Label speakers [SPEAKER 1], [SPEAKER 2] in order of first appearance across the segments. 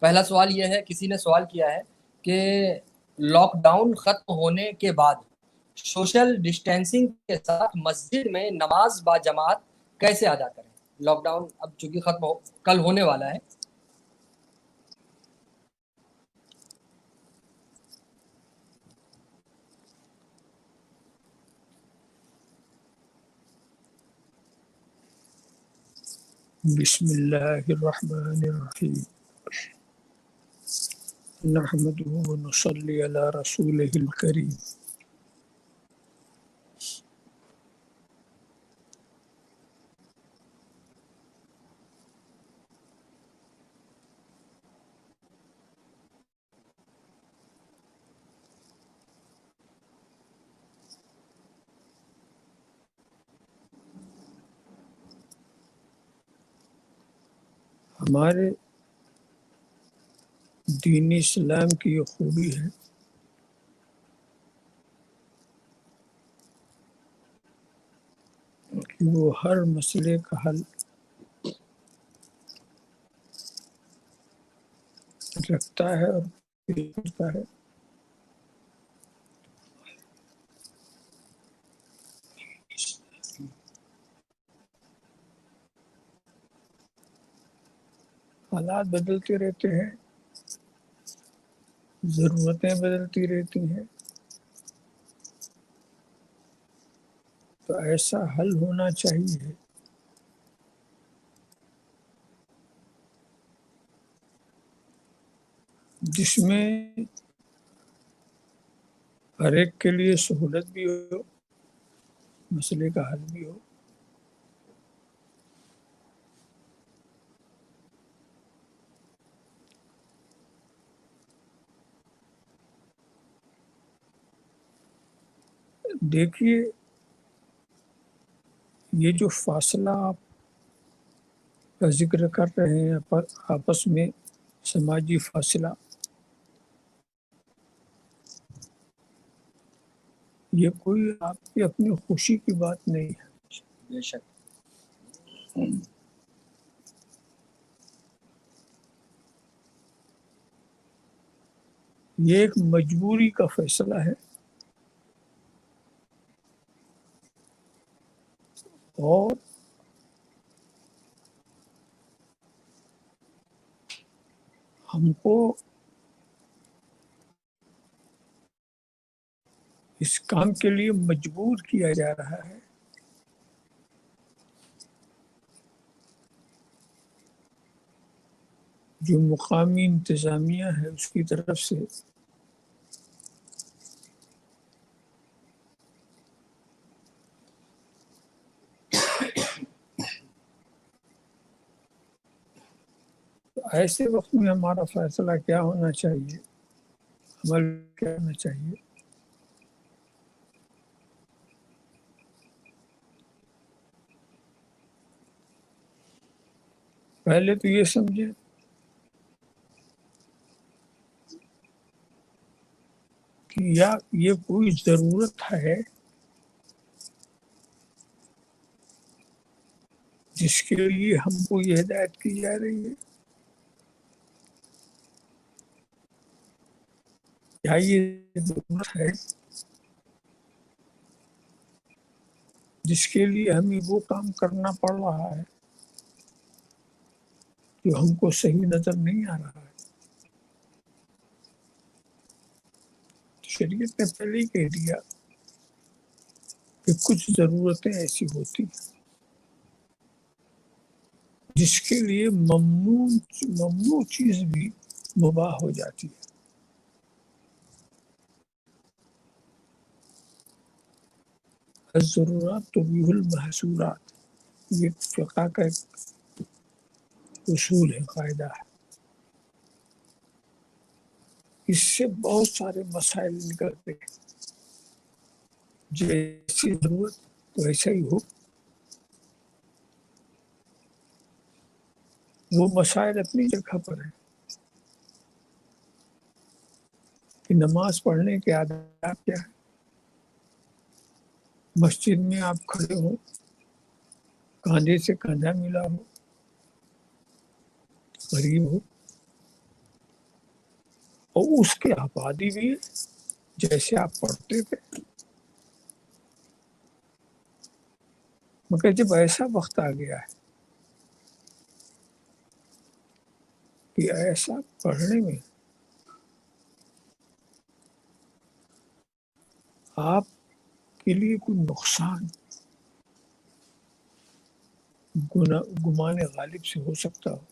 [SPEAKER 1] پہلا سوال یہ ہے، کسی نے سوال کیا ہے کہ لاک ڈاؤن ختم ہونے کے بعد سوشل ڈسٹینسنگ کے ساتھ مسجد میں نماز با جماعت کیسے ادا کریں؟ لاک ڈاؤن اب چونکہ کل ہونے والا ہے.
[SPEAKER 2] بسم اللہ الرحمن الرحیم نحمده ونصلی علی رسولہ الکریم. ہمارے دین اسلام کی یہ خوبی ہے کہ وہ ہر مسئلے کا حل رکھتا ہے اور کرتا ہے. حالات بدلتے رہتے ہیں، ضرورتیں بدلتی رہتی ہیں، تو ایسا حل ہونا چاہیے جس میں ہر ایک کے لیے سہولت بھی ہو، مسئلے کا حل بھی ہو. دیکھیے، یہ جو فاصلہ آپ کا ذکر کر رہے ہیں آپس میں، سماجی فاصلہ، یہ کوئی آپ کی اپنی خوشی کی بات نہیں ہے.
[SPEAKER 1] بے شک.
[SPEAKER 2] یہ ایک مجبوری کا فیصلہ ہے، اور ہم کو اس کام کے لیے مجبور کیا جا رہا ہے. جو مقامی انتظامیہ ہے اس کی طرف سے ایسے وقت میں ہمارا فیصلہ کیا ہونا چاہیے، عمل کیا ہونا چاہیے. پہلے تو یہ سمجھے کہ یا یہ کوئی ضرورت ہے جس کے لیے ہم کو یہ ہدایت کی جا رہی ہے، یا یہ ضرورت ہے جس کے لیے ہمیں وہ کام کرنا پڑ رہا ہے جو ہم کو صحیح نظر نہیں آ رہا ہے. شریعت نے پہلے ہی کہہ دیا کہ کچھ ضرورتیں ایسی ہوتی ہیں جس کے لیے ممنوع چیز بھی مباح ہو جاتی ہے. الضرورات تبیح المحظورات، یہ فقہ کا ایک اصول ہے، قاعدہ ہے. اس سے بہت سارے مسائل نکلتے ہیں. جیسی ضرورت ویسا ہی ہو. وہ مسائل اپنی جگہ پر ہیں کہ نماز پڑھنے کے آداب کیا ہے. مسجد میں آپ کھڑے ہو، کاندھے سے کاندھا ملا ہو، قریب ہو، اور اس کی آبادی بھی ہے جیسے آپ پڑھتے تھے، مگر جب ایسا وقت آ گیا ہے کہ ایسا پڑھنے میں آپ کے لیے کوئی نقصان گمان غالب سے ہو سکتا ہو،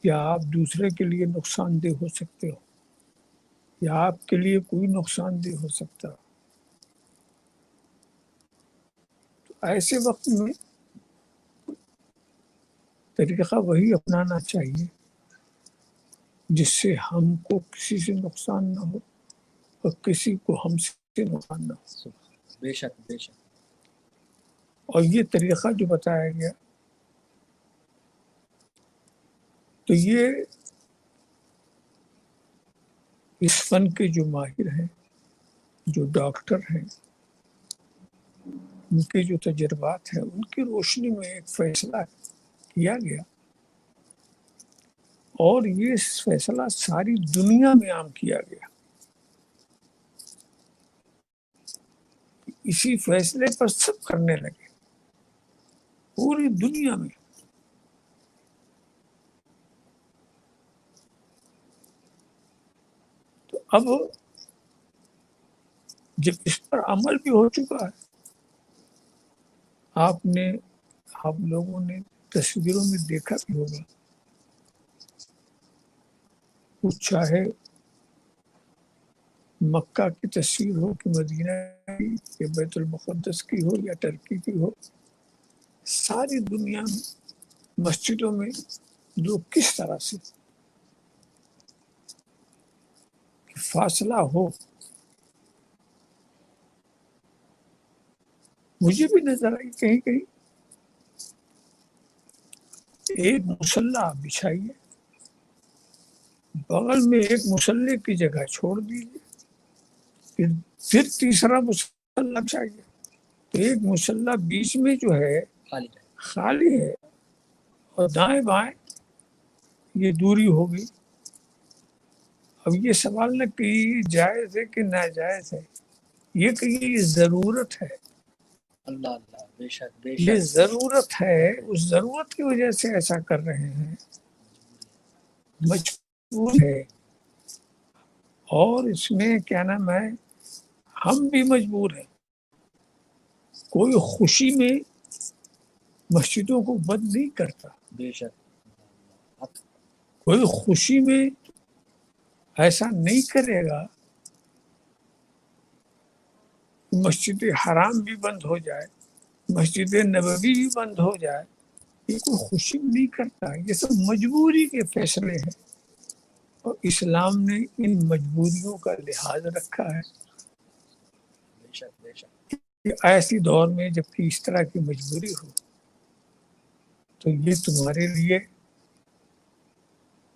[SPEAKER 2] یا آپ دوسرے کے لیے نقصان دہ ہو سکتے ہو، یا آپ کے لیے کوئی نقصان دہ ہو سکتا ہو، تو ایسے وقت میں طریقہ وہی اپنانا چاہیے جس سے ہم کو کسی سے نقصان نہ ہو اور کسی کو ہم سے نقصان نہ ہو.
[SPEAKER 1] بے شک بے شک.
[SPEAKER 2] اور یہ طریقہ جو بتایا گیا تو یہ اس فن کے جو ماہر ہیں، جو ڈاکٹر ہیں، ان کے جو تجربات ہیں، ان کی روشنی میں ایک فیصلہ کیا گیا، اور یہ فیصلہ ساری دنیا میں عام کیا گیا. اسی فیصلے پر سب کرنے لگے پوری دنیا میں. تو اب جب اس پر عمل بھی ہو چکا ہے، آپ لوگوں نے تصویروں میں دیکھا بھی ہوگا، وہ چاہے مکہ کی تصویر ہو کہ مدینہ کی یا بیت المقدس کی ہو یا ٹرکی کی ہو، ساری دنیا میں مسجدوں میں لوگ کس طرح سے فاصلہ ہو. مجھے بھی نظر آئی کہیں کہیں ایک مسلح بچھائیے، بغل میں ایک مسلح کی جگہ چھوڑ دیجیے، پھر تیسرا مسلح بچھائیے، تو ایک مسلح بیچ میں جو ہے خالی ہے، اور دائیں بائیں یہ دوری ہوگی. اب یہ سوال نہ کہ یہ جائز ہے کہ ناجائز ہے، یہ کہ یہ ضرورت ہے.
[SPEAKER 1] اللہ اللہ بے شک بے
[SPEAKER 2] یہ
[SPEAKER 1] شک.
[SPEAKER 2] ضرورت ہے، اس ضرورت کی وجہ سے ایسا کر رہے ہیں، مجبور ہے. اور اس میں کیا نام ہے، ہم بھی مجبور ہیں. کوئی خوشی میں مسجدوں کو بند نہیں کرتا،
[SPEAKER 1] بے شک.
[SPEAKER 2] کوئی خوشی میں ایسا نہیں کرے گا مسجد حرام بھی بند ہو جائے، مسجد نبوی بھی بند ہو جائے. یہ کوئی خوشی نہیں کرتا، یہ سب مجبوری کے فیصلے ہیں، اور اسلام نے ان مجبوریوں کا لحاظ رکھا ہے.
[SPEAKER 1] بے شک بے شک.
[SPEAKER 2] ایسی دور میں جب کہ اس طرح کی مجبوری ہو تو یہ تمہارے لیے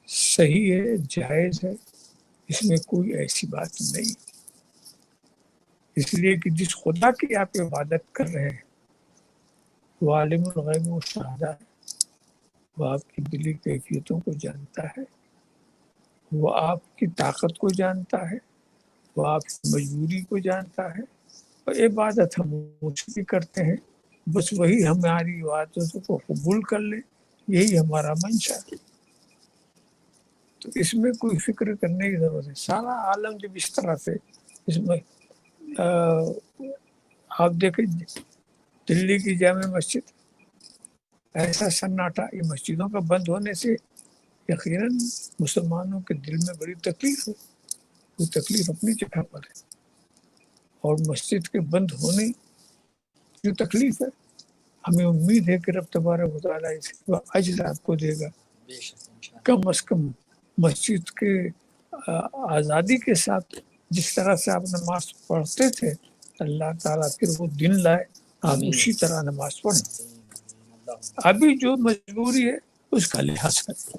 [SPEAKER 2] صحیح ہے، جائز ہے، اس میں کوئی ایسی بات نہیں. اس لیے کہ جس خدا کی آپ عبادت کر رہے ہیں وہ عالم الغیب و شہادہ ہے، وہ آپ کی دلی کیفیتوں کو جانتا ہے، وہ آپ کی طاقت کو جانتا ہے، وہ آپ کی مجبوری کو جانتا ہے. اور عبادت ہم اس کی کرتے ہیں، بس وہی ہماری عبادتوں کو قبول کر لے، یہی ہمارا منشا ہے. تو اس میں کوئی فکر کرنے کی ضرورت ہے. سارا عالم جب اس طرح سے اس میں آپ دیکھیں دلی کی جامع مسجد ایسا سناٹا، یہ مسجدوں کا بند ہونے سے یقیناً مسلمانوں کے دل میں بڑی تکلیف ہے. وہ تکلیف اپنی جگہ پر ہے، اور مسجد کے بند ہونے جو تکلیف ہے ہمیں امید ہے کہ رب تبارک و تعالیٰ اس کا اجر آپ کو دے گا. کم از کم مسجد کے آزادی کے ساتھ جس طرح سے آپ نماز پڑھتے تھے، اللہ تعالیٰ پھر وہ دن لائے آپ اسی طرح نماز پڑھیں. ابھی جو مجبوری ہے اس کا لحاظ کریں.